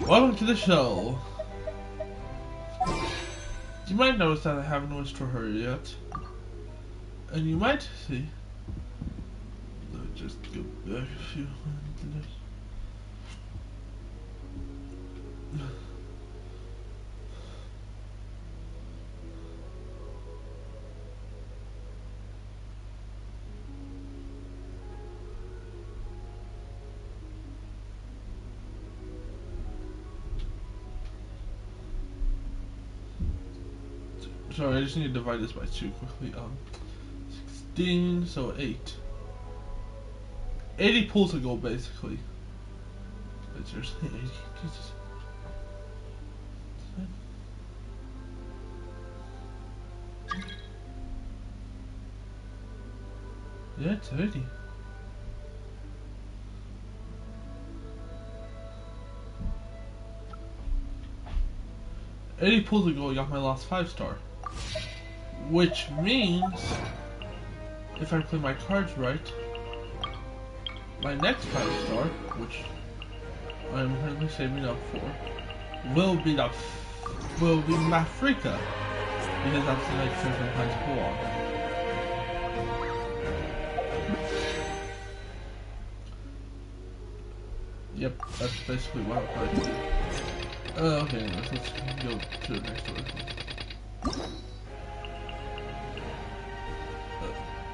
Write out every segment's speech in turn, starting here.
Welcome to the show. You might notice that I haven't wished for her yet. And you might see. Let me just go back a few minutes. Sorry, I just need to divide this by 2 quickly. 16, so 8. 80 pools to go, basically. But seriously, 80? Jesus. Yeah, it's 80. $80 pools ago, I got my last 5-star. Which means, if I play my cards right, my next 5-star, which I'm currently saving up for, will be Mafrika, because that's the next thing I'm trying to pull on. Yep, that's basically what I'm trying to do. Okay, anyways, let's go to the next one.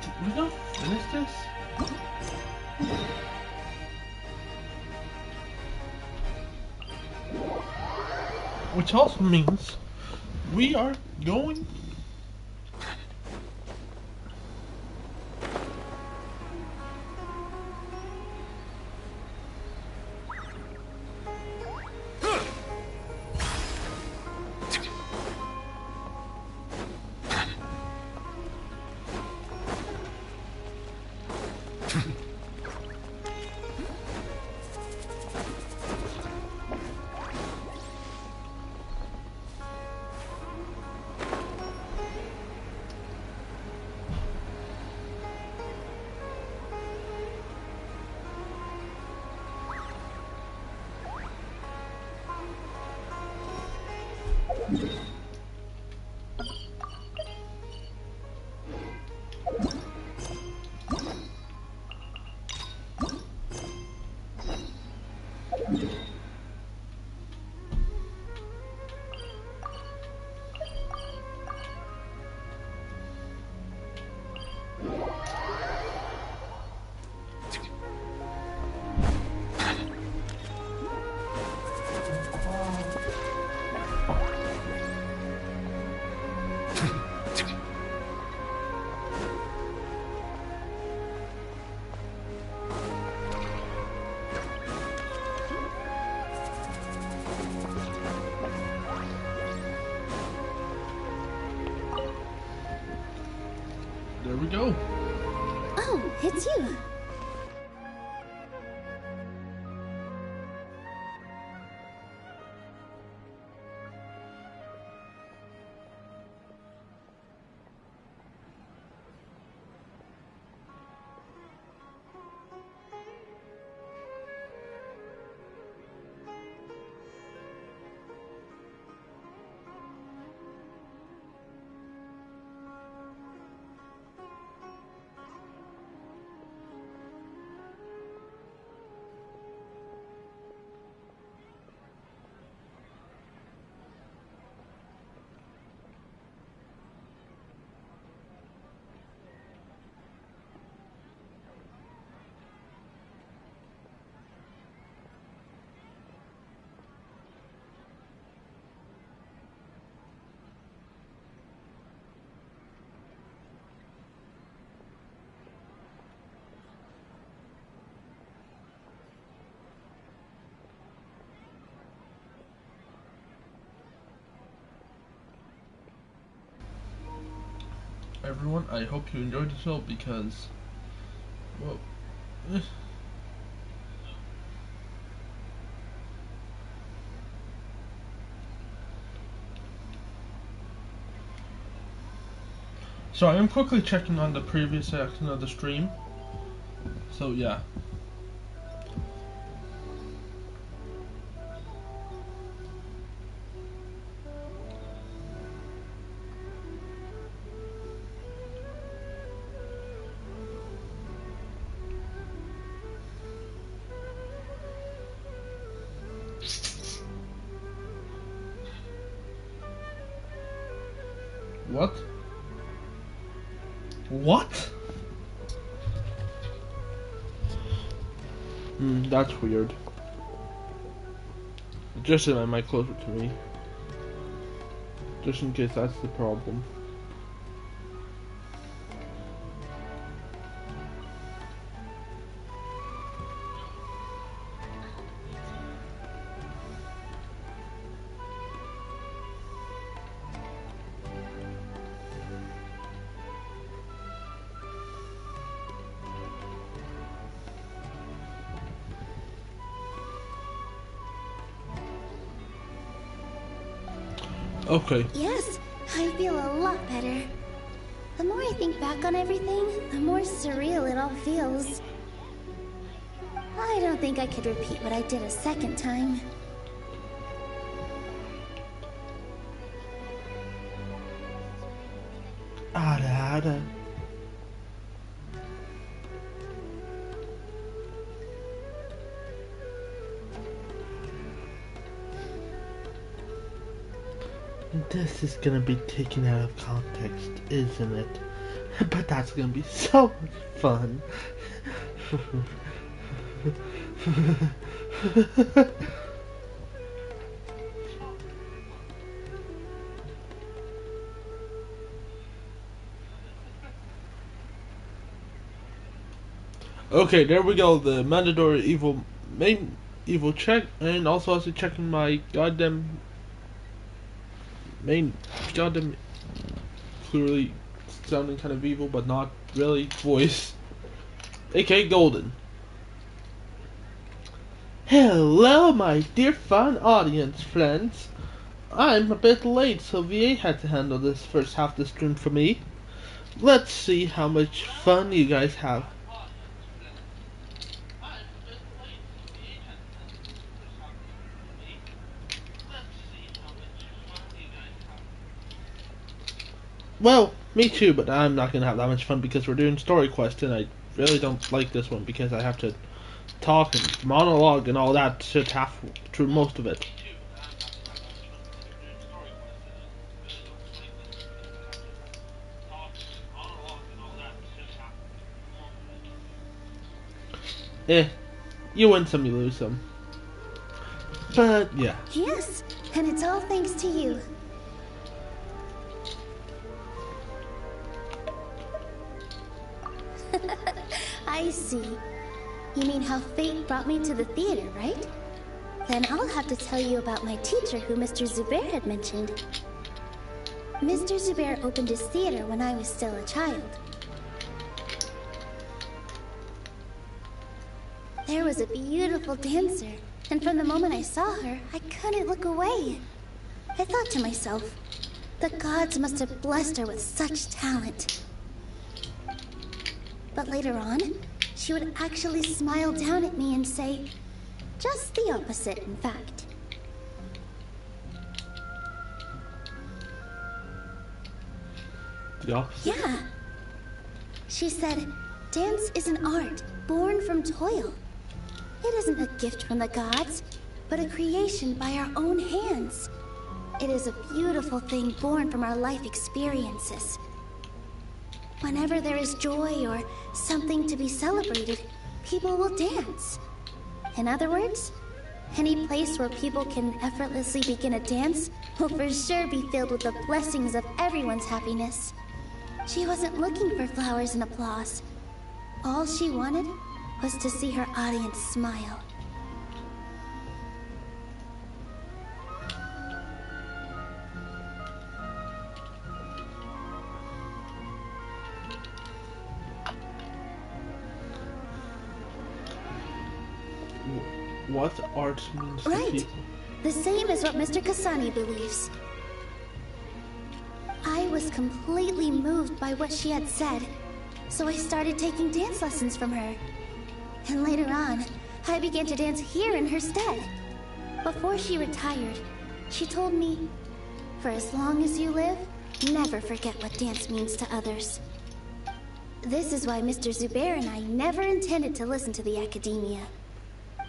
Did we not finish this? Which also means we are going there we go. Oh, it's you. Everyone, I hope you enjoyed the show because, well, so I am quickly checking on the previous section of the stream. So yeah. What? What? That's weird. Just a mic closer to me. Just in case that's the problem. Okay. Yes, I feel a lot better. The more I think back on everything, the more surreal it all feels. I don't think I could repeat what I did a second time. Ada. This is gonna be taken out of context, isn't it? But that's gonna be so much fun. Okay, there we go. The mandatory main evil check, and also checking my goddamn clearly sounding kind of evil, but not really voice. aka Golden. Hello, my dear fun audience friends. I'm a bit late, so VA had to handle this first half of the stream for me. Let's see how much fun you guys have. Well, me too, but I'm not gonna have that much fun because we're doing story quest, and I really don't like this one because I have to talk and monologue and all that shit half through most of it. You win some, you lose some. But yeah. Yes, and it's all thanks to you. I see. You mean how fate brought me to the theater, right? Then I'll have to tell you about my teacher who Mr. Zubair had mentioned. Mr. Zubair opened his theater when I was still a child. There was a beautiful dancer, and from the moment I saw her, I couldn't look away. I thought to myself, the gods must have blessed her with such talent. But later on, she would actually smile down at me and say, just the opposite, in fact. The opposite? Yeah. She said, dance is an art born from toil. It isn't a gift from the gods, but a creation by our own hands. It is a beautiful thing born from our life experiences. Whenever there is joy or something to be celebrated, people will dance. In other words, any place where people can effortlessly begin a dance will for sure be filled with the blessings of everyone's happiness. She wasn't looking for flowers and applause. All she wanted was to see her audience smile. What art means to Right. people? The same as what Mr. Kasani believes. I was completely moved by what she had said, so I started taking dance lessons from her. And later on, I began to dance here in her stead. Before she retired, she told me, for as long as you live, never forget what dance means to others. This is why Mr. Zubair and I never intended to listen to the academia.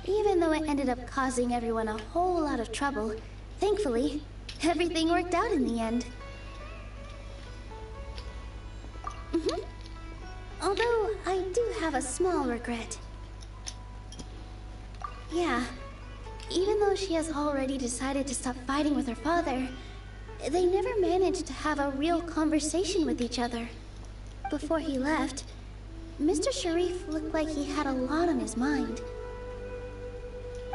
Even though it ended up causing everyone a whole lot of trouble, thankfully, everything worked out in the end. have a small regret. Yeah, even though she has already decided to stop fighting with her father, they never managed to have a real conversation with each other. Before he left, Mr. Sharif looked like he had a lot on his mind.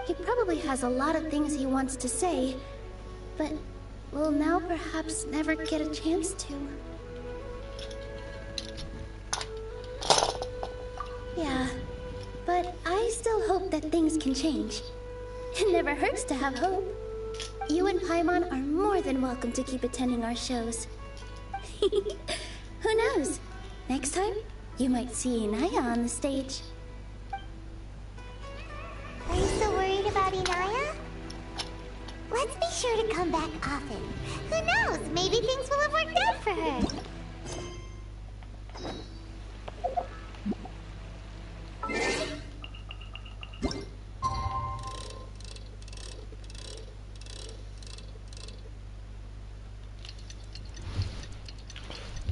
He probably has a lot of things he wants to say, but will now perhaps never get a chance to. Yeah, but I still hope that things can change. It never hurts to have hope. You and Paimon are more than welcome to keep attending our shows. Who knows? Next time, you might see Inaya on the stage. Are you so worried about Inaya? Let's be sure to come back often. Who knows? Maybe things will have worked out for her.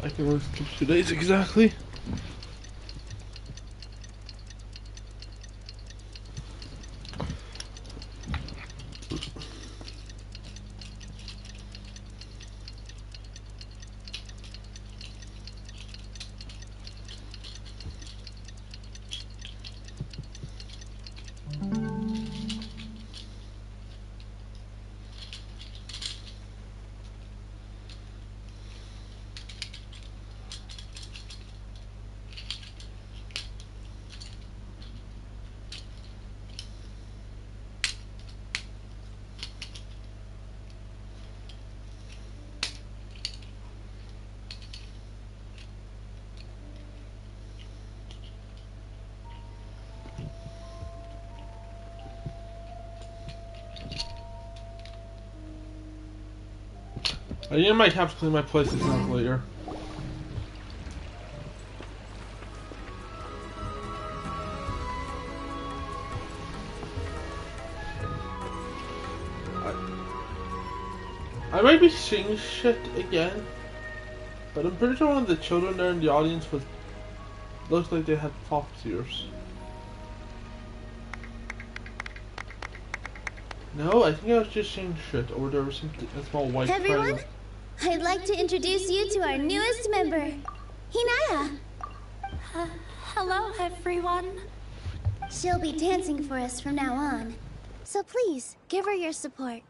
I can only skip 2 days exactly. I might have to clean my places out later. I might be seeing shit again, but I'm pretty sure one of the children there in the audience looked like they had fox ears. No, I think I was just seeing shit, or there was a small white Everyone, triangle. I'd like to introduce you to our newest member, Hinaya. Hello, everyone. She'll be dancing for us from now on, so please give her your support.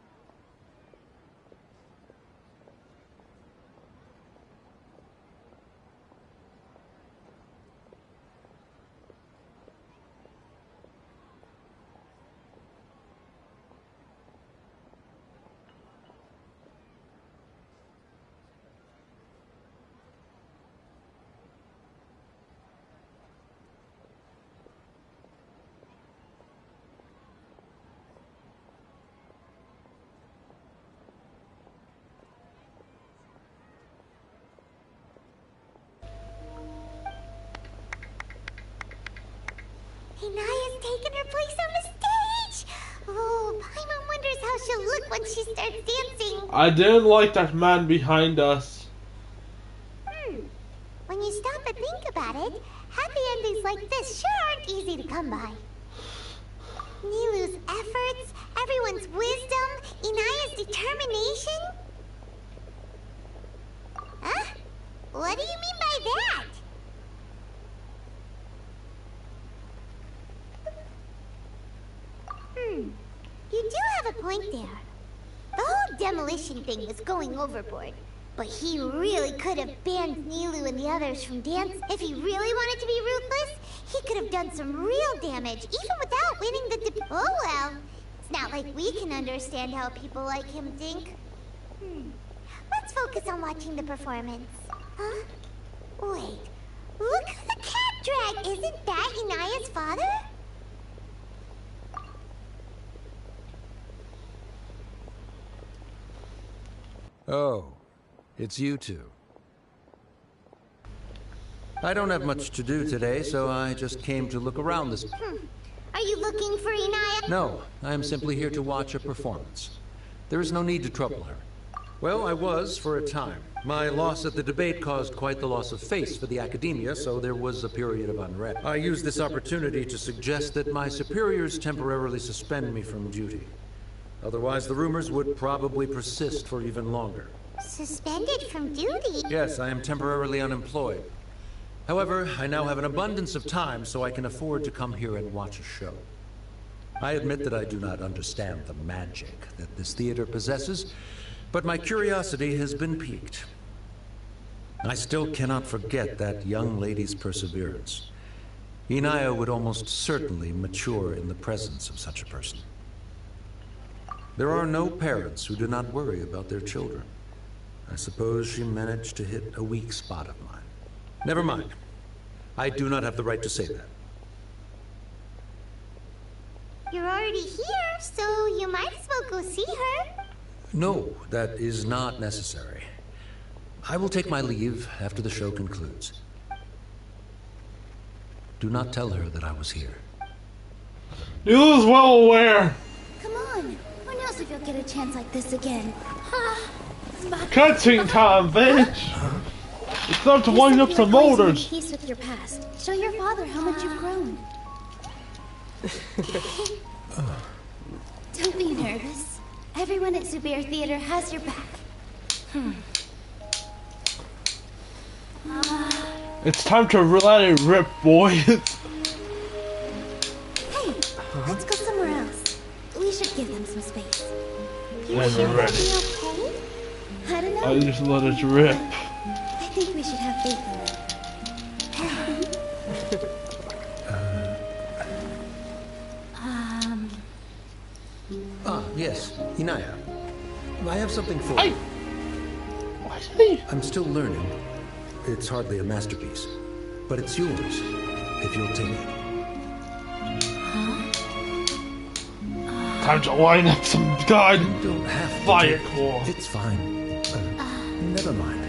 Inaya's taken her place on the stage! Oh, Paimon wonders how she'll look when she starts dancing. I didn't like that man behind us. When you stop and think about it, happy endings like this sure aren't easy to come by. Nilou's efforts, everyone's wisdom, Inaya's determination. Huh? What do you mean by that? You do have a point there. The whole demolition thing was going overboard. But he really could have banned Nilou and the others from dance. If he really wanted to be ruthless, he could have done some real damage, even without winning the Oh well. It's not like we can understand how people like him think. Let's focus on watching the performance. Huh? Wait. Look at the cat drag! Isn't that Inaya's father? Oh, it's you two. I don't have much to do today, so I just came to look around this... Are you looking for Inaya? No, I am simply here to watch a performance. There is no need to trouble her. Well, I was for a time. My loss at the debate caused quite the loss of face for the academia, so there was a period of unrest. I used this opportunity to suggest that my superiors temporarily suspend me from duty. Otherwise, the rumors would probably persist for even longer. Suspended from duty? Yes, I am temporarily unemployed. However, I now have an abundance of time, so I can afford to come here and watch a show. I admit that I do not understand the magic that this theater possesses, but my curiosity has been piqued. I still cannot forget that young lady's perseverance. Inaya would almost certainly mature in the presence of such a person. There are no parents who do not worry about their children. I suppose she managed to hit a weak spot of mine. Never mind. I do not have the right to say that. You're already here, so you might as well go see her. No, that is not necessary. I will take my leave after the show concludes. Do not tell her that I was here. You was well aware. Come on. Who knows if you'll get a chance like this again? Cutscene time, bitch. It's time to wind up some motors. Peace with your past. Show your father how much you've grown. Don't be nervous. Everyone at Zubair Theater has your back. It's time to let it rip, boys. Hey, let's go somewhere else. We should give them some space. When we're ready. Okay? I don't know. I just let it rip. I think we should have faith in them. Yes, Inaya. I have something for Hey! you. Why is he? I'm still learning. It's hardly a masterpiece, but it's yours, if you'll take it. Time to line up some god You don't have to fire take it. core. It's fine. Never mind.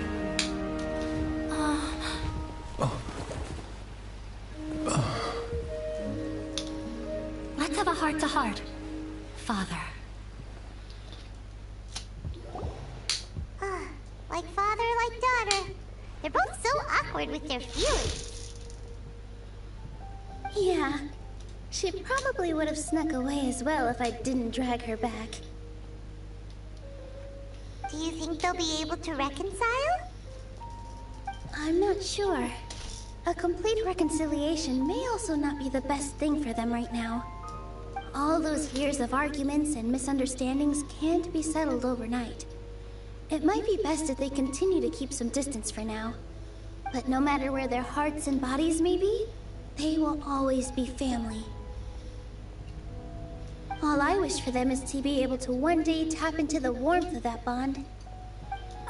Let's have a heart-to-heart. Father. Like father, like daughter. They're both so awkward with their feelings. Yeah. She probably would have snuck away as well if I didn't drag her back. Do you think they'll be able to reconcile? I'm not sure. A complete reconciliation may also not be the best thing for them right now. All those years of arguments and misunderstandings can't be settled overnight. It might be best if they continue to keep some distance for now. But no matter where their hearts and bodies may be, they will always be family. All I wish for them is to be able to one day tap into the warmth of that bond.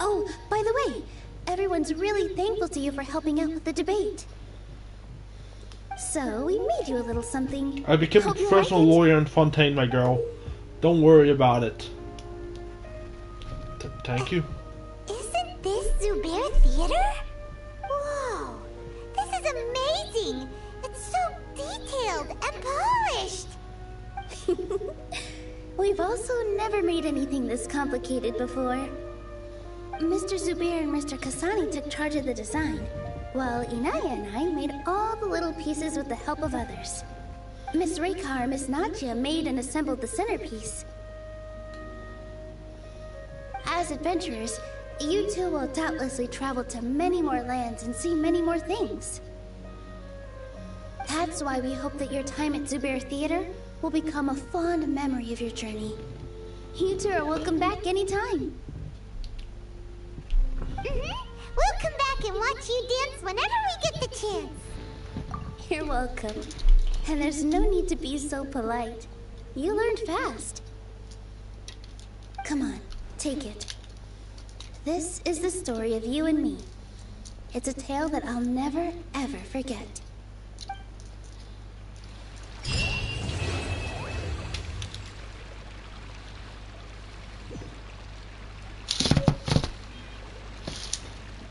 Oh, by the way, everyone's really thankful to you for helping out with the debate. So, we made you a little something. I became a Hope you professional like it. lawyer in Fontaine, my girl. Don't worry about it. Thank you. Isn't this Zubair Theater? Whoa, this is amazing. It's so detailed and polished. We've also never made anything this complicated before. Mr. Zubair and Mr. Kasani took charge of the design, while Inaya and I made all the little pieces with the help of others. Miss Reika or Miss Nadja made and assembled the centerpiece. As adventurers, you two will doubtlessly travel to many more lands and see many more things. That's why we hope that your time at Zubair Theater will become a fond memory of your journey. You two are welcome back anytime. We'll come back and watch you dance whenever we get the chance. You're welcome. And there's no need to be so polite. You learned fast. Come on, take it. This is the story of you and me. It's a tale that I'll never, ever forget.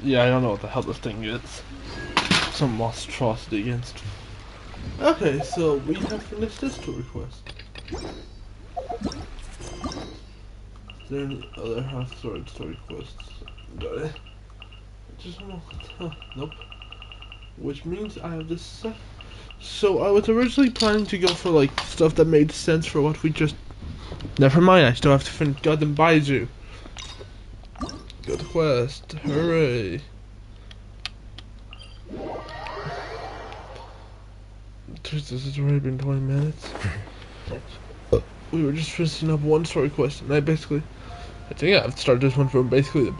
Yeah, I don't know what the hell this thing is. Some monstrosity against. Okay, so we have finished this two request. there any other half-story story quests? Got it. Just nope. Which means I have this set. So I was originally planning to go for like stuff that made sense for what we just. Never mind. I still have to finish Gotham Baiju. Good quest! Hooray! This has already been 20 minutes. We were just finishing up one story quest, and I think I've started this one from basically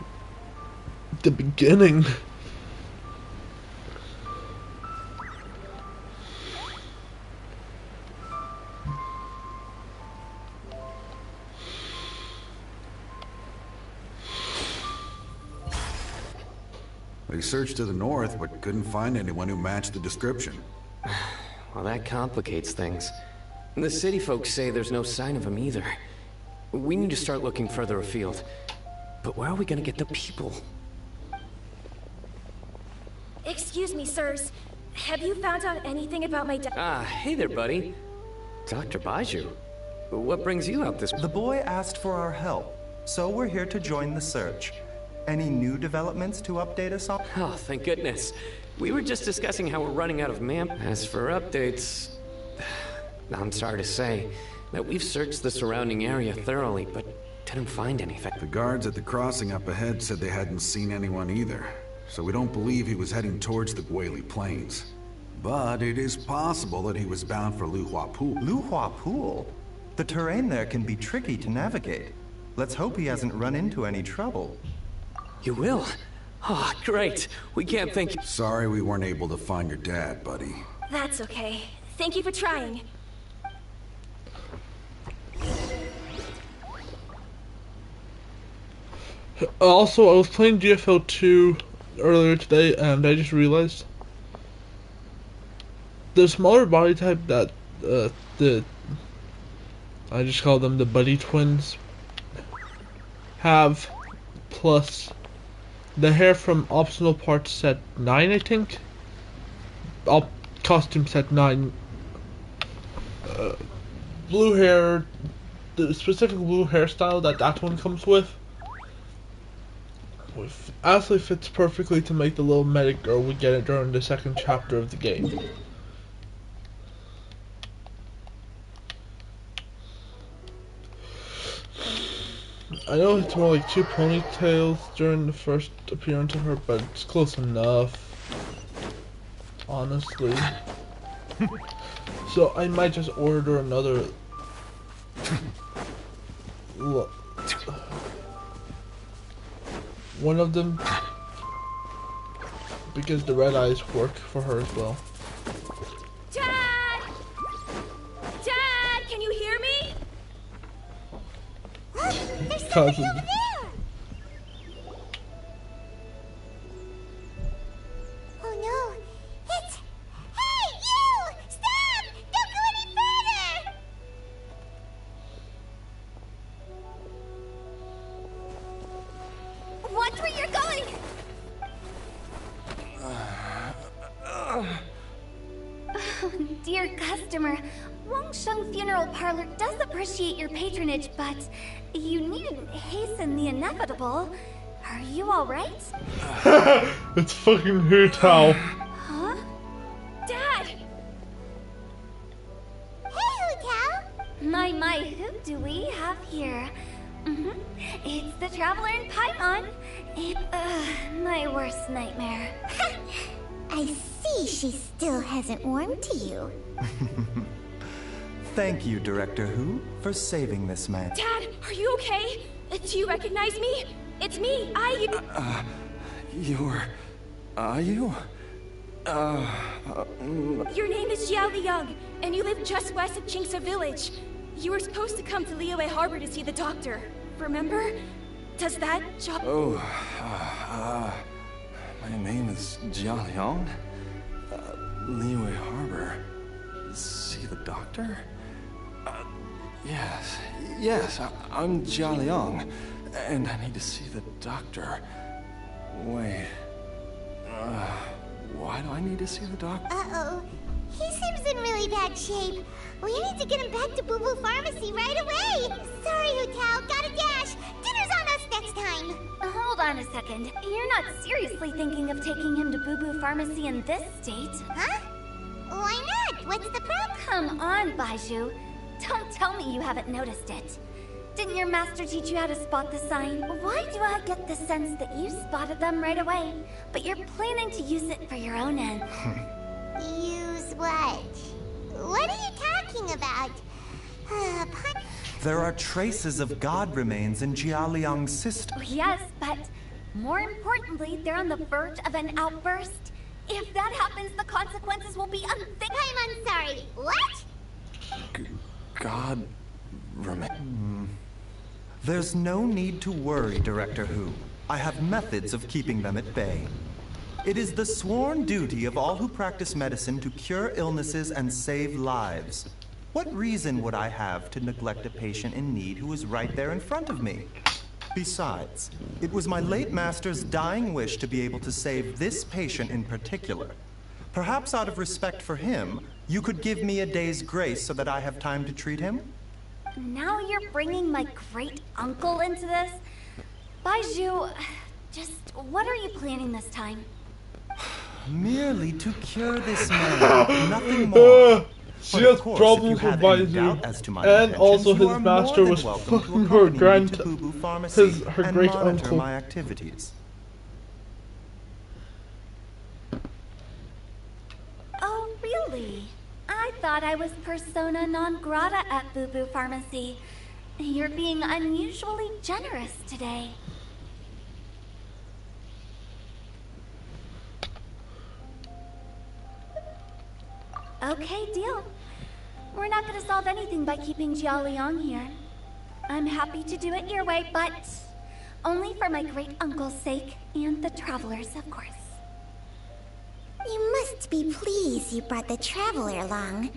the beginning. They searched to the north, but couldn't find anyone who matched the description. Well, that complicates things. The city folks say there's no sign of him either. We need to start looking further afield. But where are we gonna get the people? Excuse me, sirs. Have you found out anything about my Hey there, buddy. Dr. Baiju. What brings you out this... The boy asked for our help, so we're here to join the search. Any new developments to update us on? Oh, thank goodness. We were just discussing how we're running out of As for updates... I'm sorry to say that we've searched the surrounding area thoroughly, but didn't find anything. The guards at the crossing up ahead said they hadn't seen anyone either, so we don't believe he was heading towards the Gwali Plains. But it is possible that he was bound for Luhua Pool. Luhua Pool? The terrain there can be tricky to navigate. Let's hope he hasn't run into any trouble. You will? Oh, great. We can't thank you. Sorry we weren't able to find your dad, buddy. That's okay. Thank you for trying. Also, I was playing GFL 2 earlier today, and I just realized the smaller body type that I just call them the Buddy Twins have, plus the hair from optional parts set 9, I think. Costume set 9. Blue hair, the specific blue hairstyle that one comes with. Absolutely fits perfectly to make the little medic girl we get it during the second chapter of the game. I know it's more like 2 ponytails during the first appearance of her, but it's close enough, honestly. So I might just order another. One of them, because the red eyes work for her as well. Dad! Dad, can you hear me? There's somebody over there! Oh no! It's... Hey, you! Stop! Don't go any further! Watch where you're going! Dear customer, Wangsheng Funeral Parlor does appreciate your patronage, but you needn't hasten the inevitable. Are you alright? It's fucking Hu Tao. Huh? Dad! Hey, Hu Tao! My, who do we have here? It's the Traveler in Paimon. It's, my worst nightmare. I see she still hasn't warmed to you. Thank you, Director Hu, for saving this man. Dad, are you okay? Do you recognize me? It's me, Ayu. Ayu? Your name is Jiao Liang, and you live just west of Qingse Village. You were supposed to come to Liyue Harbor to see the doctor. Remember? Does that job... Oh, my name is Jia Liang. Liyue Harbor. See the doctor? Yes, I'm Jia Liang, and I need to see the doctor. Wait, why do I need to see the doctor? Uh-oh. He seems in really bad shape. We need to get him back to Boo Boo Pharmacy right away. Sorry, Hu Tao. Gotta dash. hold on a second. You're not seriously thinking of taking him to Boo Boo Pharmacy in this state? Huh? Why not? What's the problem? Come on, Baizhu. Don't tell me you haven't noticed it. Didn't your master teach you how to spot the sign? Why do I get the sense that you spotted them right away, but you're planning to use it for your own end? Use what? What are you talking about? There are traces of god remains in Jialiang's system. Yes, but more importantly, they're on the verge of an outburst. If that happens, the consequences will be unthinkable. I'm sorry. What? God remain. There's no need to worry, Director Hu. I have methods of keeping them at bay. It is the sworn duty of all who practice medicine to cure illnesses and save lives. What reason would I have to neglect a patient in need who is right there in front of me? Besides, it was my late master's dying wish to be able to save this patient in particular. Perhaps out of respect for him, you could give me a day's grace so that I have time to treat him? Now you're bringing my great-uncle into this? Baizhu, just what are you planning this time? Merely to cure this man, nothing more. She has problems with Baizhu, and also his master was fucking her her great uncle. My activities. Oh, really? I thought I was persona non grata at Boo Boo Pharmacy. You're being unusually generous today. Okay, deal. We're not gonna solve anything by keeping Jialiang here. I'm happy to do it your way, but only for my great-uncle's sake and the travelers, of course. You must be pleased you brought the traveler along.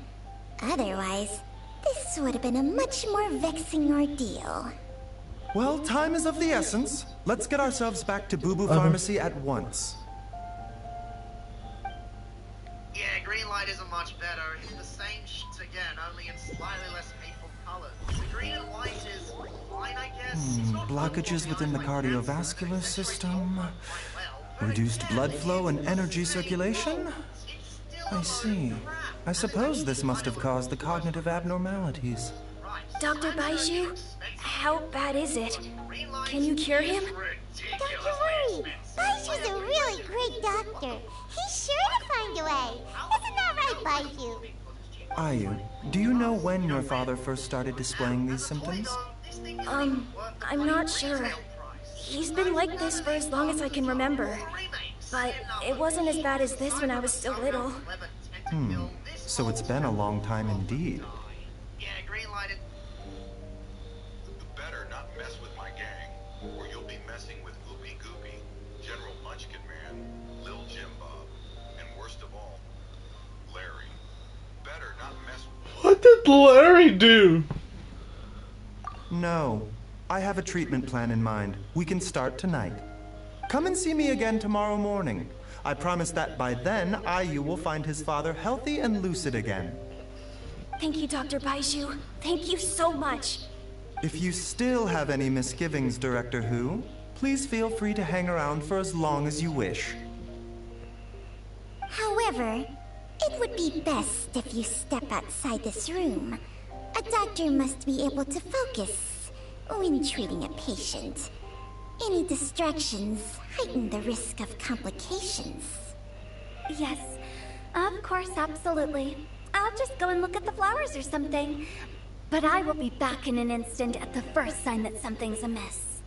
Otherwise, this would have been a much more vexing ordeal. Well, time is of the essence. Let's get ourselves back to Boo Boo Pharmacy at once. Yeah, green light isn't much better. It's the same shit again, only in slightly less hateful colors. The green and white is fine, I guess. It's not Blockages within the cardiovascular system. Reduced blood flow and energy circulation? I see. I suppose this must have caused the cognitive abnormalities. Dr. Baizhu, how bad is it? Can you cure him? Don't you worry. Baizhu's a really great doctor. He's sure to find a way. Isn't that right, Baizhu? Ayu, do you know when your father first started displaying these symptoms? I'm not sure. He's been like this for as long as I can remember. But it wasn't as bad as this when I was still little. So it's been a long time indeed. Yeah, green light is... You better not mess with my gang, or you'll be messing with Oopie Goopy, General Munchkin Man, Lil Jim Bob, and worst of all, Larry. Better not mess with... What did Larry do? No. I have a treatment plan in mind. We can start tonight. Come and see me again tomorrow morning. I promise that by then, Ayu will find his father healthy and lucid again. Thank you, Dr. Baizhu. Thank you so much. If you still have any misgivings, Director Hu, please feel free to hang around for as long as you wish. However, it would be best if you step outside this room. A doctor must be able to focus when treating a patient. Any distractions heighten the risk of complications. Yes, of course, absolutely. I'll just go and look at the flowers or something. But I will be back in an instant at the first sign that something's amiss.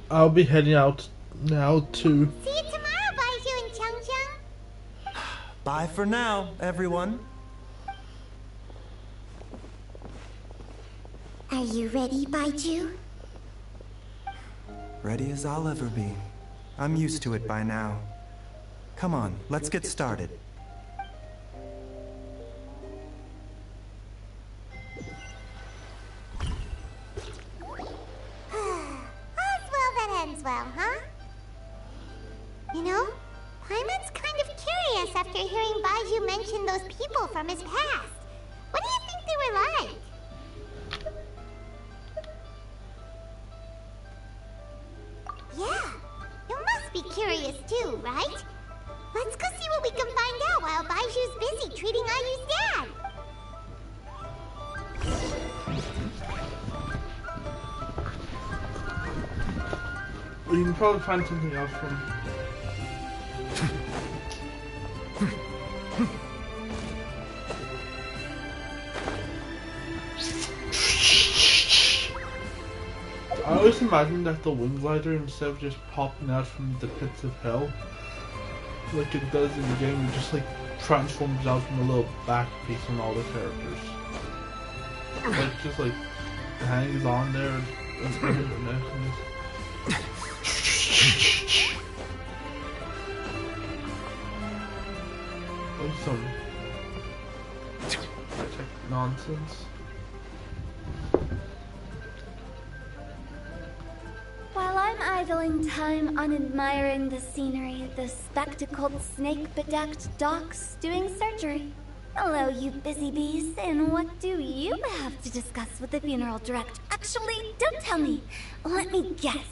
I'll be heading out now too. See you tomorrow, Baizhu and Chung Chung. Bye for now, everyone. Are you ready, Baizhu? Ready as I'll ever be. I'm used to it by now. Come on, let's get started. All's well that ends well, huh? You know, Paimon's kind of curious after hearing Baizhu mention those people from his past. What do you think they were like? treating Ayu's dad. You can probably find something else from. I always imagine that the wing glider, instead of just popping out from the pits of hell, like it does in the game, it just like transforms out from a little back piece on all the characters. Like just like hangs on there and like some nonsense. While I'm idling time on admiring the scenery, the spectacled snake-bedecked docs doing surgery. Hello, you busy bees, and what do you have to discuss with the funeral director? Actually, don't tell me. Let me guess.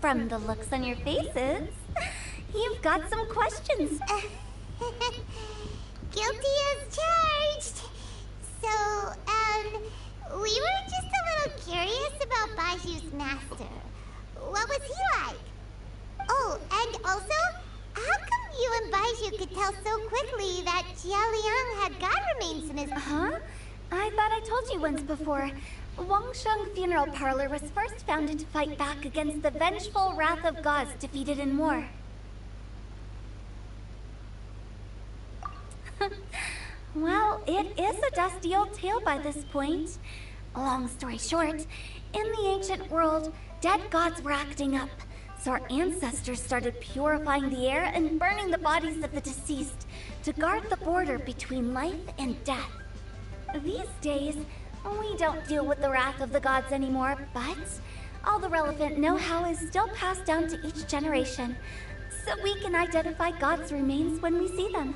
From the looks on your faces, you've got some questions. Guilty as charged. So, we were just a little curious about Baiju's master. What was he like? Oh, and also, how come you and Baiju could tell so quickly that Jialiang had god remains in his... Huh? I thought I told you once before. Wangsheng Funeral Parlor was first founded to fight back against the vengeful wrath of gods defeated in war. Well, it is a dusty old tale by this point. Long story short, in the ancient world, dead gods were acting up, so our ancestors started purifying the air and burning the bodies of the deceased to guard the border between life and death. These days, we don't deal with the wrath of the gods anymore, but all the relevant know-how is still passed down to each generation, so we can identify gods' remains when we see them.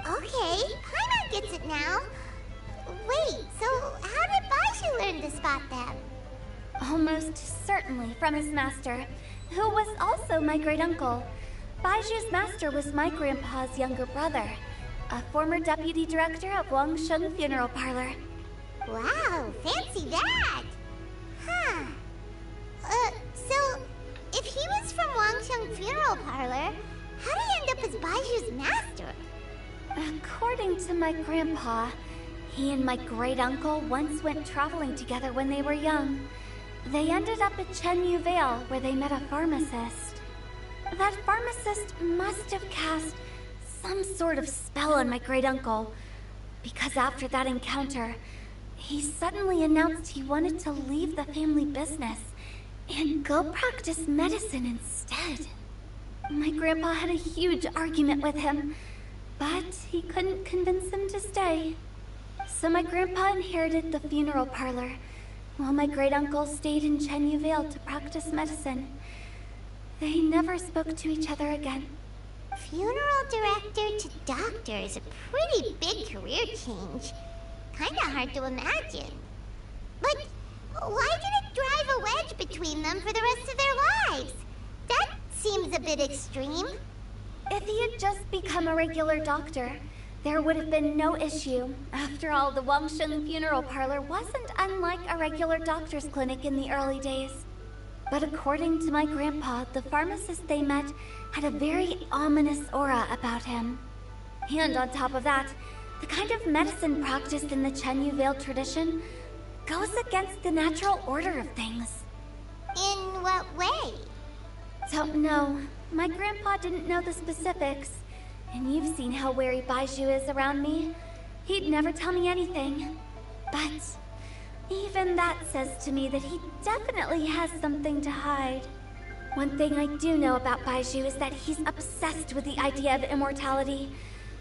Okay, Paimon gets it now. Wait, so how did Baiju learn to spot them? Almost certainly from his master, who was also my great-uncle. Baiju's master was my grandpa's younger brother, a former deputy director of Wangsheng Funeral Parlor. Wow, fancy that! Huh. So, if he was from Wangsheng Funeral Parlor, how did he end up as Baiju's master? According to my grandpa, he and my great-uncle once went traveling together when they were young. They ended up at Chenyu Vale, where they met a pharmacist. That pharmacist must have cast some sort of spell on my great-uncle, because after that encounter, he suddenly announced he wanted to leave the family business and go practice medicine instead. My grandpa had a huge argument with him, but he couldn't convince him to stay. So my grandpa inherited the funeral parlor, while my great-uncle stayed in Chenyu Vale to practice medicine. They never spoke to each other again. Funeral director to doctor is a pretty big career change. Kinda hard to imagine. But why did it drive a wedge between them for the rest of their lives? That seems a bit extreme. If he had just become a regular doctor, there would have been no issue. After all, the Wangsheng Funeral Parlor wasn't unlike a regular doctor's clinic in the early days. But according to my grandpa, the pharmacist they met had a very ominous aura about him. And on top of that, the kind of medicine practiced in the Chenyu Vale tradition goes against the natural order of things. In what way? Don't know. My grandpa didn't know the specifics. And you've seen how wary Baiju is around me. He'd never tell me anything. But even that says to me that he definitely has something to hide. One thing I do know about Baiju is that he's obsessed with the idea of immortality.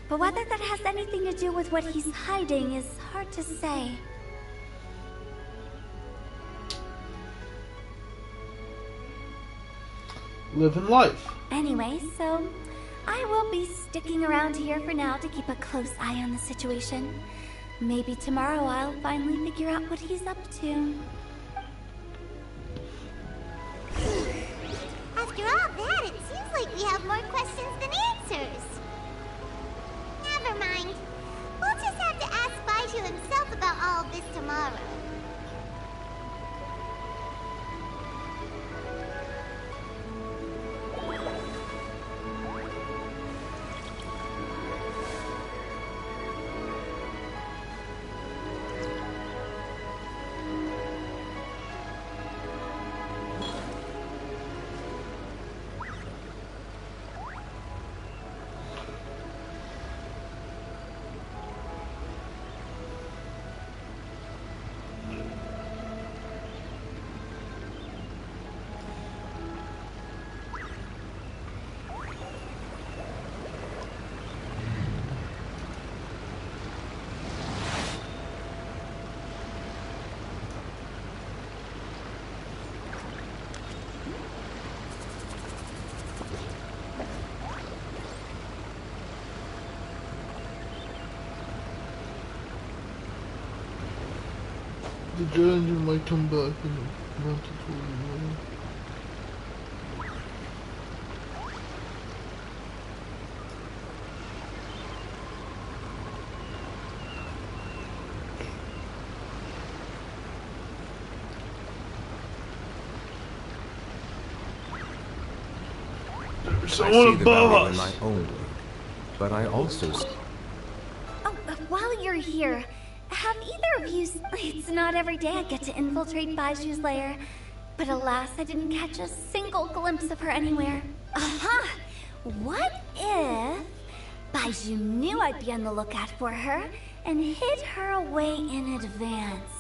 But whether that has anything to do with what he's hiding is hard to say. Living life. Anyway, so I will be sticking around here for now to keep a close eye on the situation. Maybe tomorrow I'll finally figure out what he's up to. After all that, it seems like we have more questions than answers. Never mind. The jet engine might come back and not to totally. Someone above us. In my own way, but I also. Oh, while you're here, have either of you? It's not every day I get to infiltrate Baiju's lair, but alas, I didn't catch a single glimpse of her anywhere. Aha! What if Baiju knew I'd be on the lookout for her and hid her away in advance?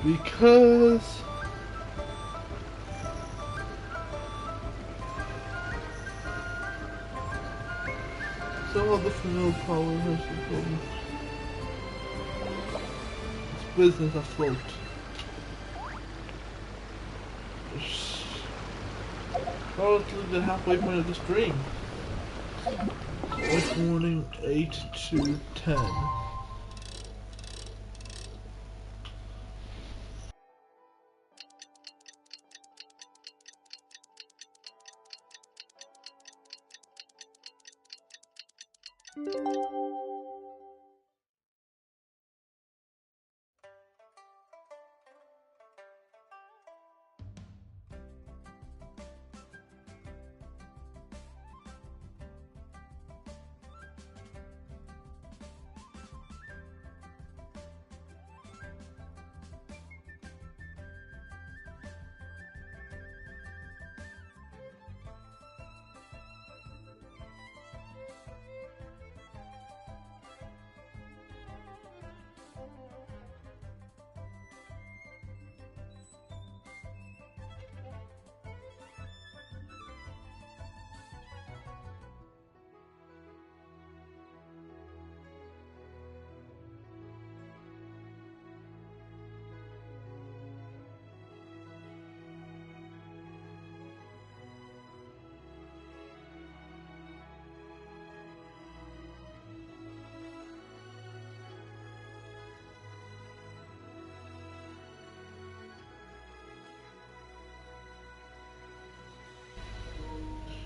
Because some of the familiar power has become its business afloat. Well, let's leave the halfway point of the stream. It's morning 8 to 10.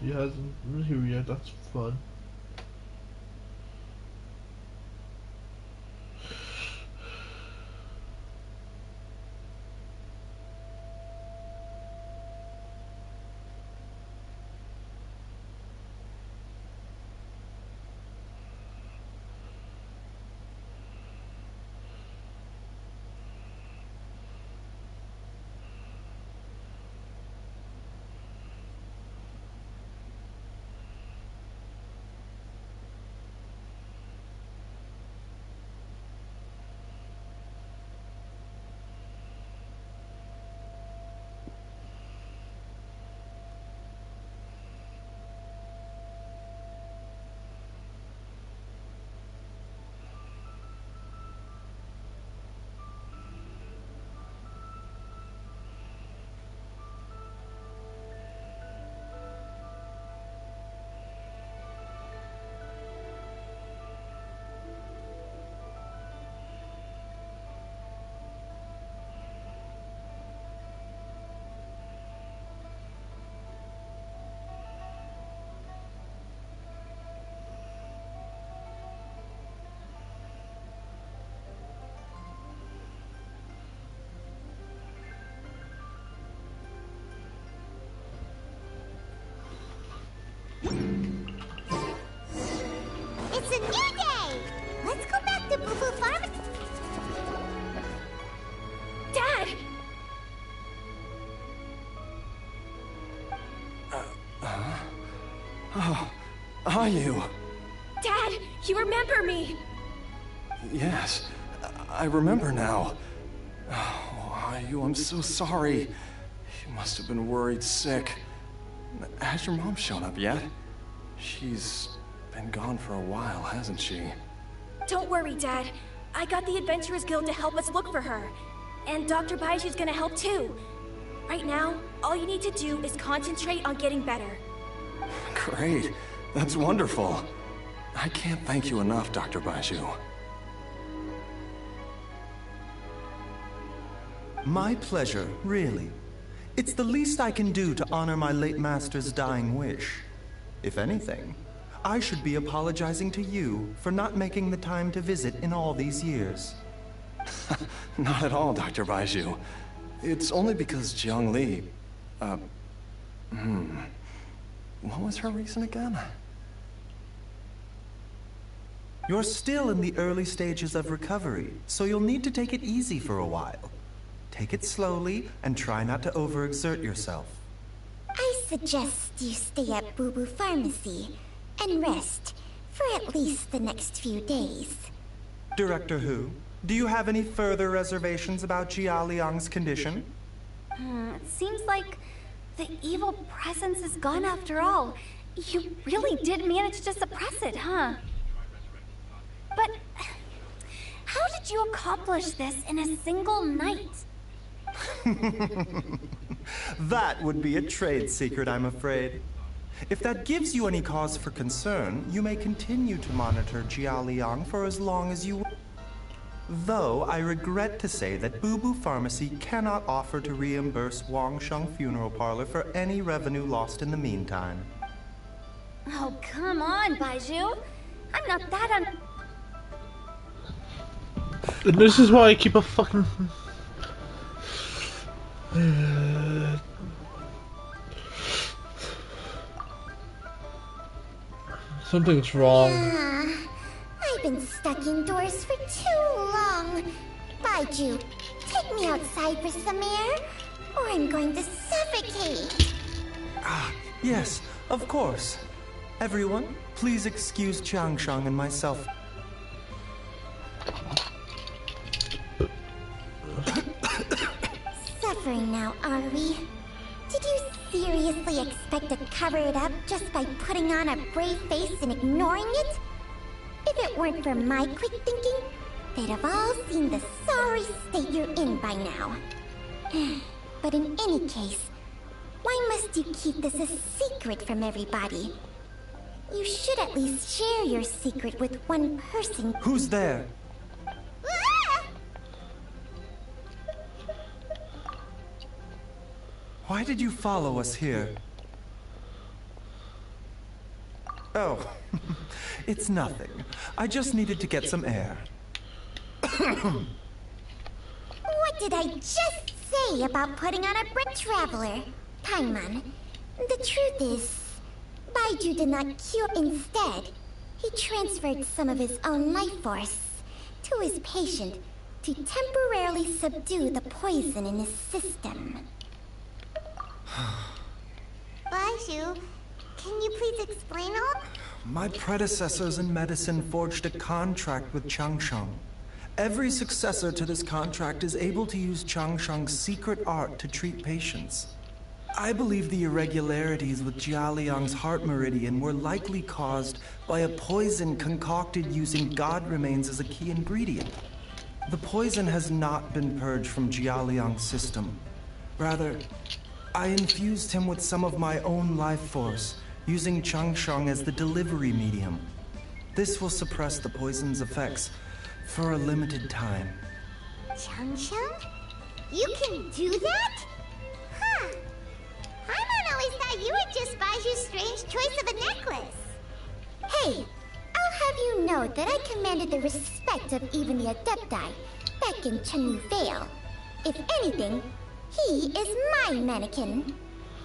She hasn't been here yet, that's fun. It's a new day! Let's go back to Boo Boo Farm. Dad! Oh, are you? Dad, you remember me! Yes, I remember now. Oh, are you? I'm so sorry. You must have been worried sick. Has your mom shown up yet? She's been gone for a while, hasn't she? Don't worry, Dad. I got the Adventurers Guild to help us look for her. And Dr. Baiju's gonna help too. Right now, all you need to do is concentrate on getting better. Great. That's wonderful. I can't thank you enough, Dr. Baiju. My pleasure, really. It's the least I can do to honor my late master's dying wish. If anything, I should be apologizing to you for not making the time to visit in all these years. Not at all, Dr. Baiju. It's only because Jiang Li... What was her reason again? You're still in the early stages of recovery, so you'll need to take it easy for a while. Take it slowly and try not to overexert yourself. I suggest you stay at Boo Boo Pharmacy and rest for at least the next few days. Director Hu, do you have any further reservations about Jia Liang's condition? It seems like the evil presence is gone after all. You really did manage to suppress it, huh? But how did you accomplish this in a single night? That would be a trade secret, I'm afraid. If that gives you any cause for concern, you may continue to monitor Jia Liang for as long as you want. Though I regret to say that Boo Boo Pharmacy cannot offer to reimburse Wang Sheng Funeral Parlor for any revenue lost in the meantime. Oh, come on, Baiju. I'm not that And this is why I keep a fucking... Something's wrong. I've been stuck indoors for too long. Baiju, take me outside for some air, or I'm going to suffocate. Ah, yes, of course. Everyone, please excuse Changsheng and myself. Suffering now, are we? Did you seriously expect to cover it up just by putting on a brave face and ignoring it? If it weren't for my quick thinking, they'd have all seen the sorry state you're in by now. But in any case, why must you keep this a secret from everybody? You should at least share your secret with one person. Who's there? Why did you follow us here? Oh, it's nothing. I just needed to get some air. What did I just say about putting on a bread traveler? Paimon, the truth is, Baiju did not cure. Instead, he transferred some of his own life force to his patient to temporarily subdue the poison in his system. Baiju, can you please explain all? My predecessors in medicine forged a contract with Changsheng. Every successor to this contract is able to use Changsheng's secret art to treat patients. I believe the irregularities with Jia Liang's heart meridian were likely caused by a poison concocted using god remains as a key ingredient. The poison has not been purged from Jia Liang's system. Rather, I infused him with some of my own life force, using Changsheng as the delivery medium. This will suppress the poison's effects for a limited time. Changsheng? You can do that? Huh. Paimon always thought you were just Baiju's strange choice of a necklace. Hey, I'll have you know that I commanded the respect of even the Adepti back in Chenyu Vale. If anything, he is my mannequin.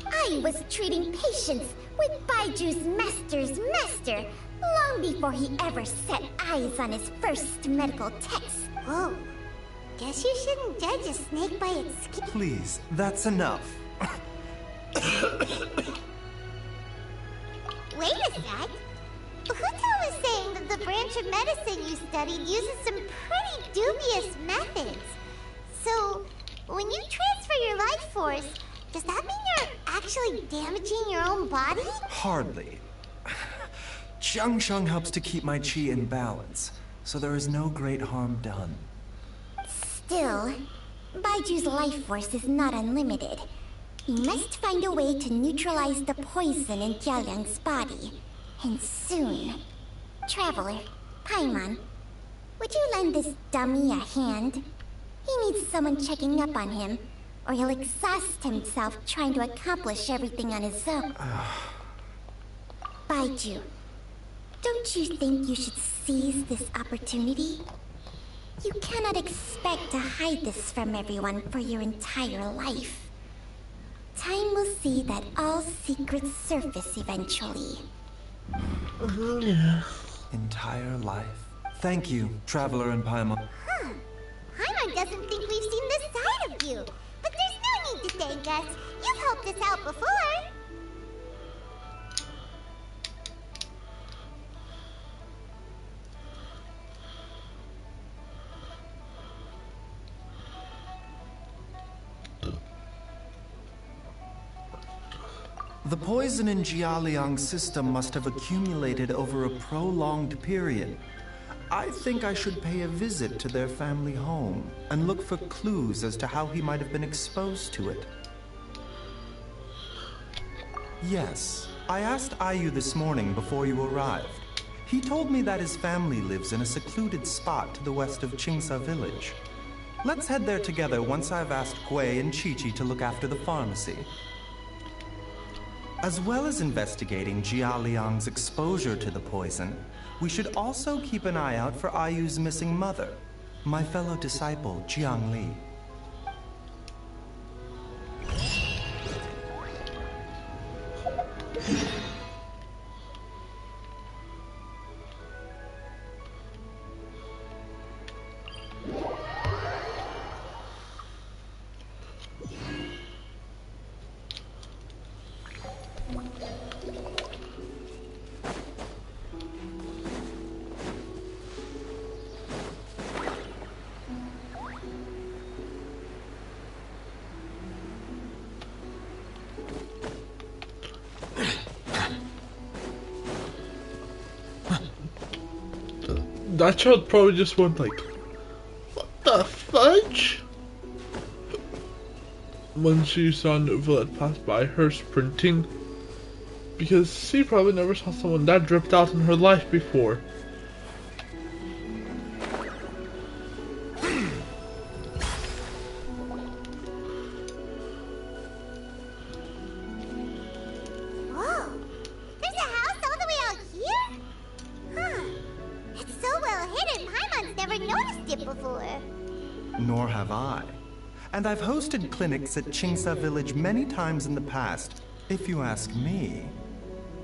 I was treating patients with Baiju's master's master long before he ever set eyes on his first medical text. Whoa. Guess you shouldn't judge a snake by its skin. Please, that's enough. Wait a sec. Huto was saying that the branch of medicine you studied uses some pretty dubious methods. So, when you transfer your life force, does that mean you're actually damaging your own body? Hardly. Changsheng helps to keep my chi in balance, so there is no great harm done. Still, Baiju's life force is not unlimited. We must find a way to neutralize the poison in Jialiang's body. And soon. Traveler, Paimon, would you lend this dummy a hand? He needs someone checking up on him, or he'll exhaust himself trying to accomplish everything on his own. Baiju, don't you think you should seize this opportunity? You cannot expect to hide this from everyone for your entire life. Time will see that all secrets surface eventually. Yeah. Entire life. Thank you, Traveler and Paimon. Huh. Paimon doesn't think we've seen this side of you. But there's no need to thank us. You've helped us out before. The poison in Jialiang's system must have accumulated over a prolonged period. I think I should pay a visit to their family home and look for clues as to how he might have been exposed to it. Yes, I asked Ayu this morning before you arrived. He told me that his family lives in a secluded spot to the west of Qingsa village. Let's head there together once I've asked Gui and Chi-Chi to look after the pharmacy. As well as investigating Jialiang's exposure to the poison, we should also keep an eye out for Ayu's missing mother, my fellow disciple, Jiangli. That child probably just went like, what the fudge? When she saw Nouvellette pass by her sprinting. Because she probably never saw someone that dripped out in her life before. Nor have I. And I've hosted clinics at Qingsa Village many times in the past. If you ask me,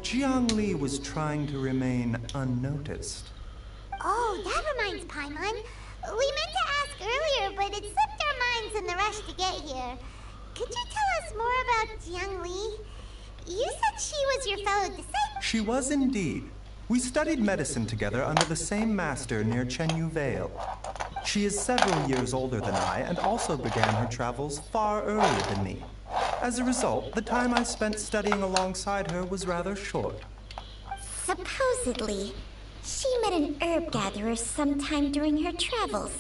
Jiangli was trying to remain unnoticed. Oh, that reminds Paimon. We meant to ask earlier, but it slipped our minds in the rush to get here. Could you tell us more about Jiangli? You said she was your fellow disciple. She was indeed. We studied medicine together under the same master near Chenyu Vale. She is several years older than I and also began her travels far earlier than me. As a result, the time I spent studying alongside her was rather short. Supposedly, she met an herb gatherer sometime during her travels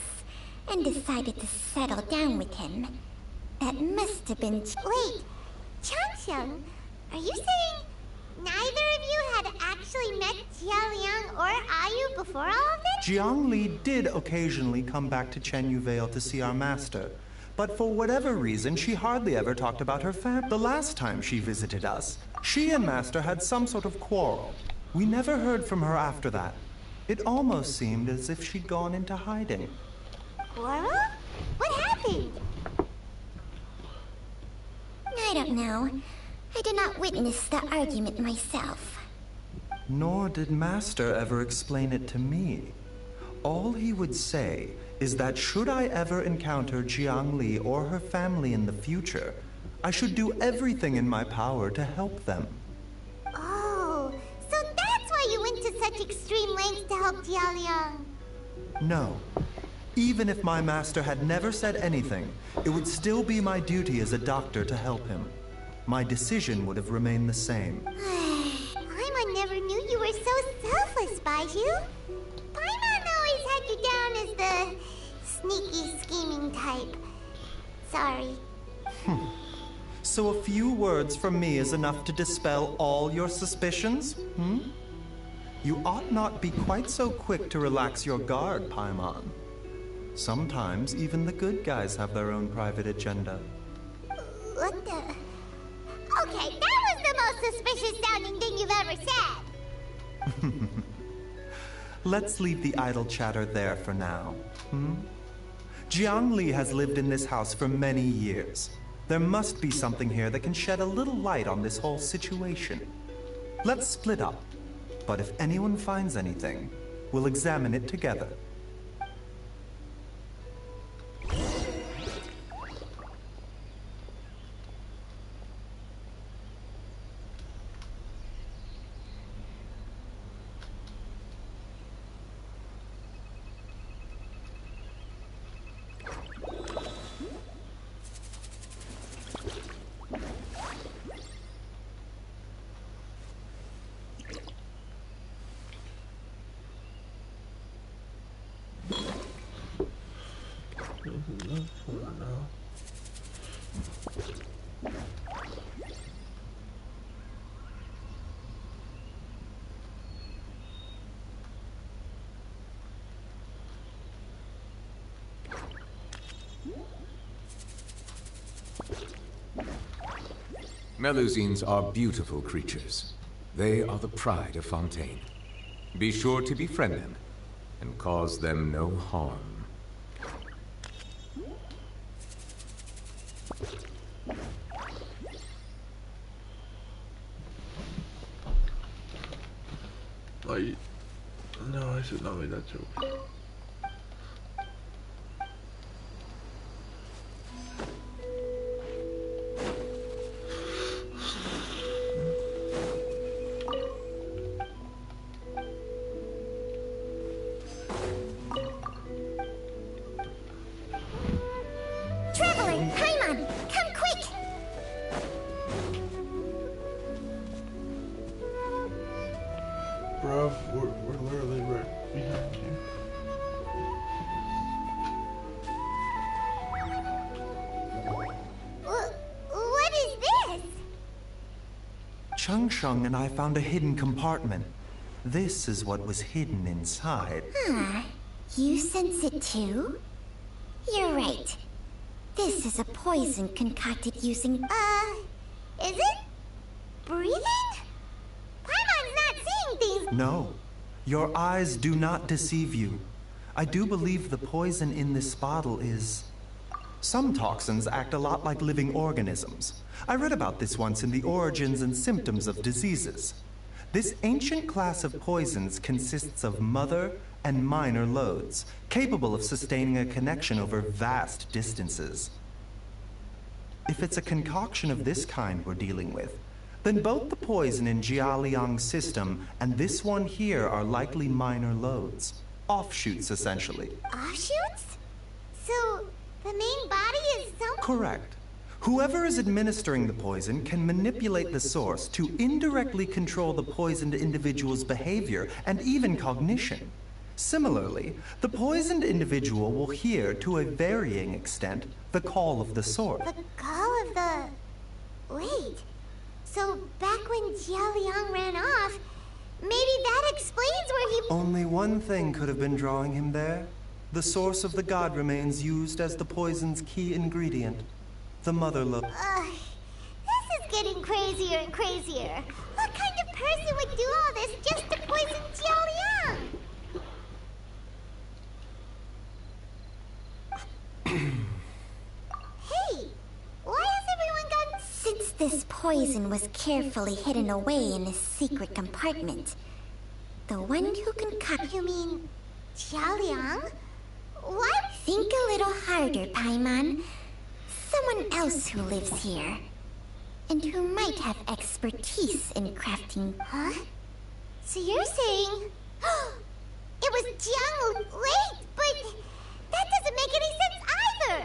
and decided to settle down with him. That must have been... Wait, Changxiang, are you saying neither of you had actually met Jialiang or Ayu before all of this? Jiangli did occasionally come back to Chenyu Vale to see our master, but for whatever reason, she hardly ever talked about her family. The last time she visited us, she and Master had some sort of quarrel. We never heard from her after that. It almost seemed as if she'd gone into hiding. Quarrel? What happened? I don't know. I did not witness the argument myself. Nor did Master ever explain it to me. All he would say is that should I ever encounter Jiangli or her family in the future, I should do everything in my power to help them. Oh, so that's why you went to such extreme lengths to help Jialiang. No. Even if my master had never said anything, it would still be my duty as a doctor to help him. My decision would have remained the same. Paimon never knew you were so selfless, Baiju. Paimon always had you down as the sneaky, scheming type. Sorry. So a few words from me is enough to dispel all your suspicions? You ought not be quite so quick to relax your guard, Paimon. Sometimes even the good guys have their own private agenda. What the... Okay, that was the most suspicious sounding thing you've ever said. Let's leave the idle chatter there for now. Jiang Li has lived in this house for many years. There must be something here that can shed a little light on this whole situation. Let's split up. But if anyone finds anything, we'll examine it together. Melusines are beautiful creatures. They are the pride of Fontaine. Be sure to befriend them and cause them no harm. No, I should not make that joke. Bruv, we're literally right behind you. What is this? Chung Sheng and I found a hidden compartment. This is what was hidden inside. You sense it too? You're right. This is a poison concocted using... is it? Breathing? Paimon's not seeing things... No. Your eyes do not deceive you. I do believe the poison in this bottle is... Some toxins act a lot like living organisms. I read about this once in the Origins and Symptoms of Diseases. This ancient class of poisons consists of mother and minor loads, capable of sustaining a connection over vast distances. If it's a concoction of this kind we're dealing with, then both the poison in Jialiang's system and this one here are likely minor loads. Offshoots, essentially. Offshoots? So, the main body is some... Correct. Whoever is administering the poison can manipulate the source to indirectly control the poisoned individual's behavior and even cognition. Similarly, the poisoned individual will hear, to a varying extent, the call of the source. The call of the... Wait. So, back when Jialiang ran off, maybe that explains where he... Only one thing could have been drawing him there. The source of the god remains used as the poison's key ingredient. The mother lode. This is getting crazier and crazier. What kind of person would do all this just to poison Jialiang? Hey, why has everyone gone... Since this poison was carefully hidden away in a secret compartment, the one who concocted... You mean... Jialiang? What? Think a little harder, Paimon. Someone else who lives here, and who might have expertise in crafting... Huh? So you're saying... it was Jiang... Wait, but... that doesn't make any sense either!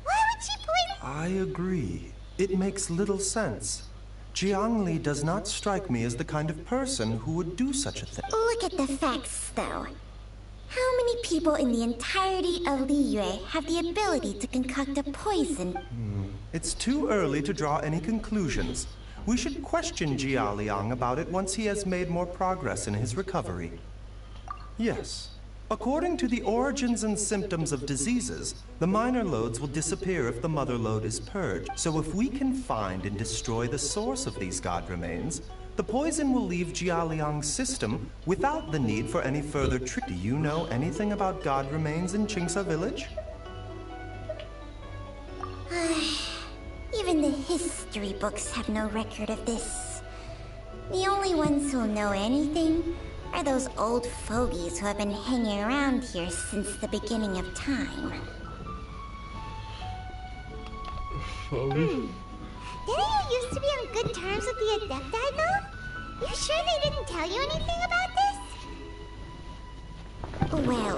Why would she poison... I agree. It makes little sense. Jiang Li does not strike me as the kind of person who would do such a thing. Look at the facts, though. How many people in the entirety of Liyue have the ability to concoct a poison? It's too early to draw any conclusions. We should question Jia Liang about it once he has made more progress in his recovery. Yes. According to the origins and symptoms of diseases, the minor loads will disappear if the mother load is purged. So if we can find and destroy the source of these god remains, the poison will leave Jia Liang's system without the need for any further treatment. Do you know anything about god remains in Qingsa village? Even the history books have no record of this. The only ones who'll know anything are those old fogies who have been hanging around here since the beginning of time. Fogies? Didn't you used to be on good terms with the Adepti, though? You sure they didn't tell you anything about this? Well,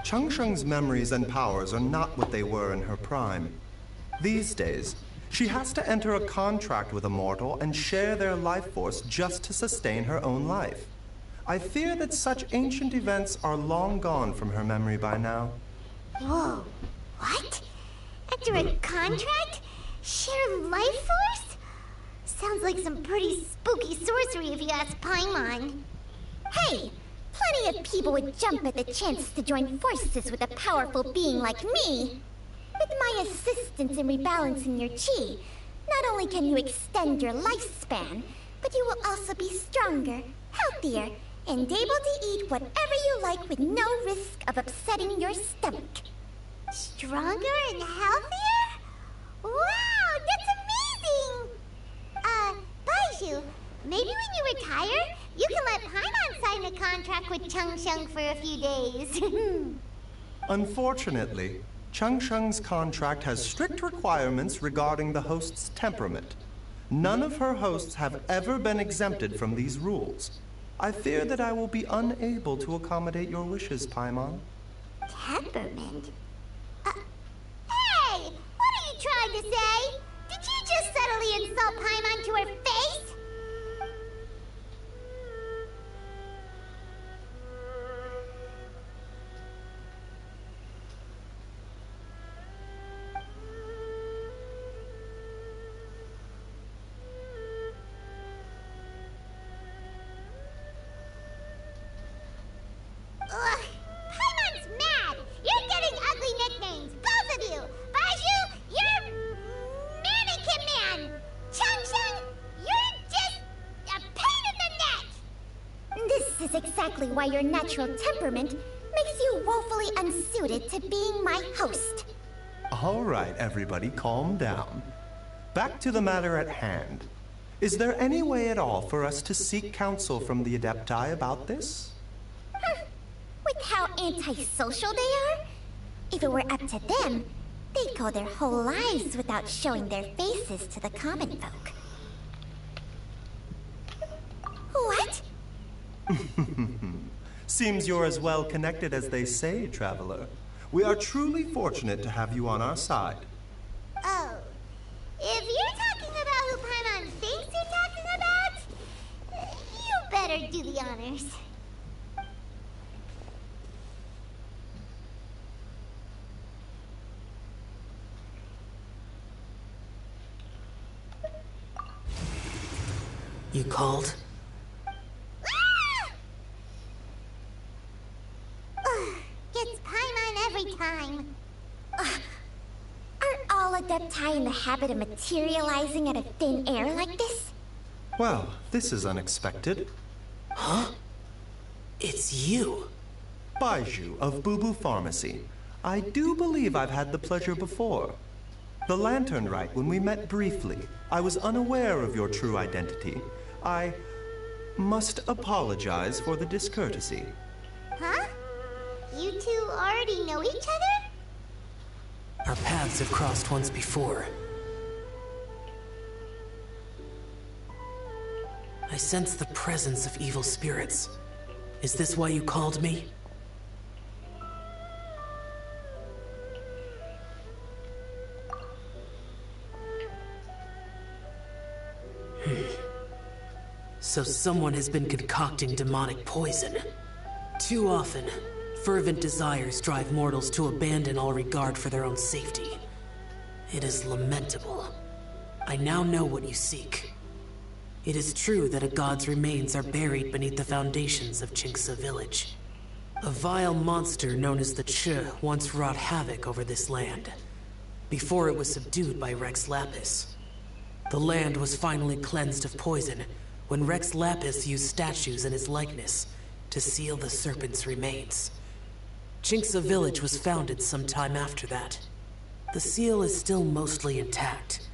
Changsheng's memories and powers are not what they were in her prime. These days, she has to enter a contract with a mortal and share their life force just to sustain her own life. I fear that such ancient events are long gone from her memory by now. Whoa, what? Enter a contract? Share life force? Sounds like some pretty spooky sorcery if you ask Paimon. hey! Plenty of people would jump at the chance to join forces with a powerful being like me. With my assistance in rebalancing your chi, not only can you extend your lifespan, but you will also be stronger, healthier, and able to eat whatever you like with no risk of upsetting your stomach. Stronger and healthier? Wow, that's amazing! Baiju, maybe when you retire, you can let Paimon sign a contract with Changsheng for a few days. Unfortunately, Changsheng's contract has strict requirements regarding the host's temperament. None of her hosts have ever been exempted from these rules. I fear that I will be unable to accommodate your wishes, Paimon. Temperament? Hey! What are you trying to say? Did you just subtly insult Paimon to her face? Ugh, Paimon's mad! You're getting ugly nicknames, both of you! Baiju, you're Mannequin Man! Changsheng, you're just a pain in the neck! This is exactly why your natural temperament makes you woefully unsuited to being my host. All right, everybody, calm down. Back to the matter at hand. Is there any way at all for us to seek counsel from the Adepti about this? With how antisocial they are? If it were up to them, they'd go their whole lives without showing their faces to the common folk. What? Seems you're as well connected as they say, Traveler. We are truly fortunate to have you on our side. Oh, if you're talking about who Paimon thinks you're talking about, you better do the honors. You called? Gets Paimon every time. Aren't all Adepti in the habit of materializing out of thin air like this? Well, this is unexpected. Huh? It's you. Baiju of Boo Boo Pharmacy. I do believe I've had the pleasure before. The Lantern Rite, when we met briefly, I was unaware of your true identity. I must apologize for the discourtesy. Huh? You two already know each other? Our paths have crossed once before. I sense the presence of evil spirits. Is this why you called me? So someone has been concocting demonic poison. Too often, fervent desires drive mortals to abandon all regard for their own safety. It is lamentable. I now know what you seek. It is true that a god's remains are buried beneath the foundations of Jinxa village. A vile monster known as the Ch once wrought havoc over this land, before it was subdued by Rex Lapis. The land was finally cleansed of poison when Rex Lapis used statues in his likeness to seal the serpent's remains. Jinxa village was founded some time after that. The seal is still mostly intact.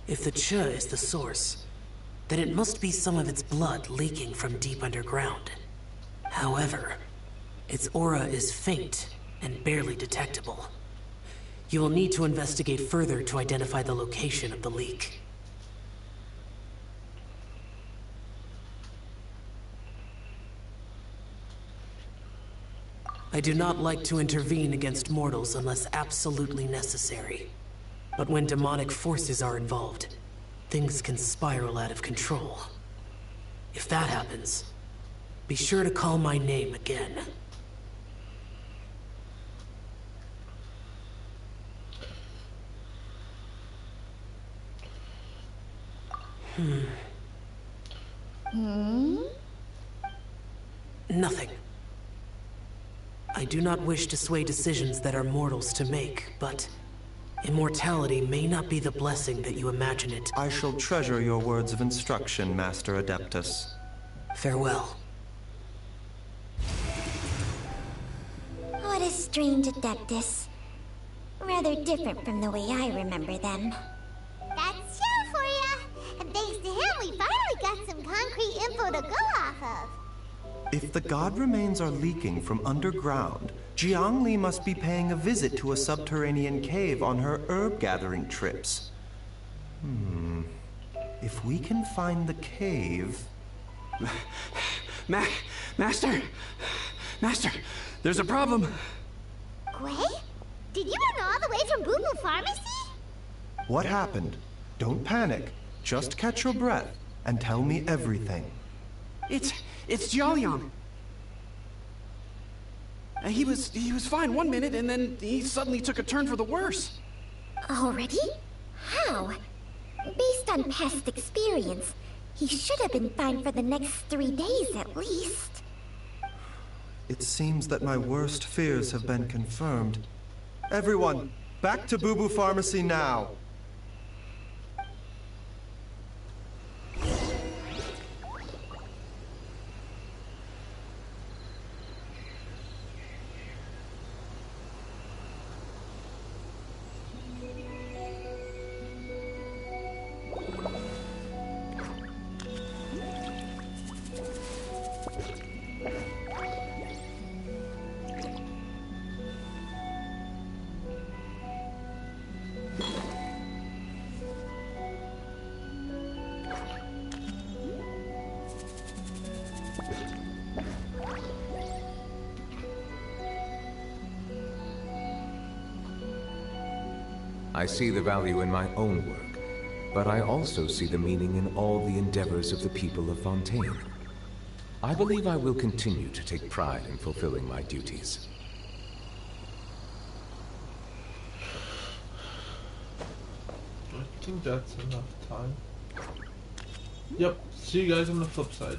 If the Ch is the source, then it must be some of its blood leaking from deep underground. However, its aura is faint and barely detectable. You will need to investigate further to identify the location of the leak. I do not like to intervene against mortals unless absolutely necessary. But when demonic forces are involved, things can spiral out of control. If that happens, be sure to call my name again. Nothing. I do not wish to sway decisions that are mortals to make, but immortality may not be the blessing that you imagine it. I shall treasure your words of instruction, Master Adeptus. Farewell. What a strange Adeptus. Rather different from the way I remember them. That's Xiao for ya! And thanks to him, we finally got some concrete info to go off of. If the god remains are leaking from underground, Jiangli must be paying a visit to a subterranean cave on her herb-gathering trips. If we can find the cave... Master! There's a problem! Gwei? Did you run all the way from Boo Boo Pharmacy? What happened? Don't panic. Just catch your breath and tell me everything. It's Jiaoliang. He was fine one minute, and then he suddenly took a turn for the worse. Already? How? Based on past experience, he should have been fine for the next 3 days at least. It seems that my worst fears have been confirmed. Everyone, back to Boo Boo Pharmacy now! I see the value in my own work, but I also see the meaning in all the endeavors of the people of Fontaine. I believe I will continue to take pride in fulfilling my duties. I think that's enough time. Yep, see you guys on the flip side.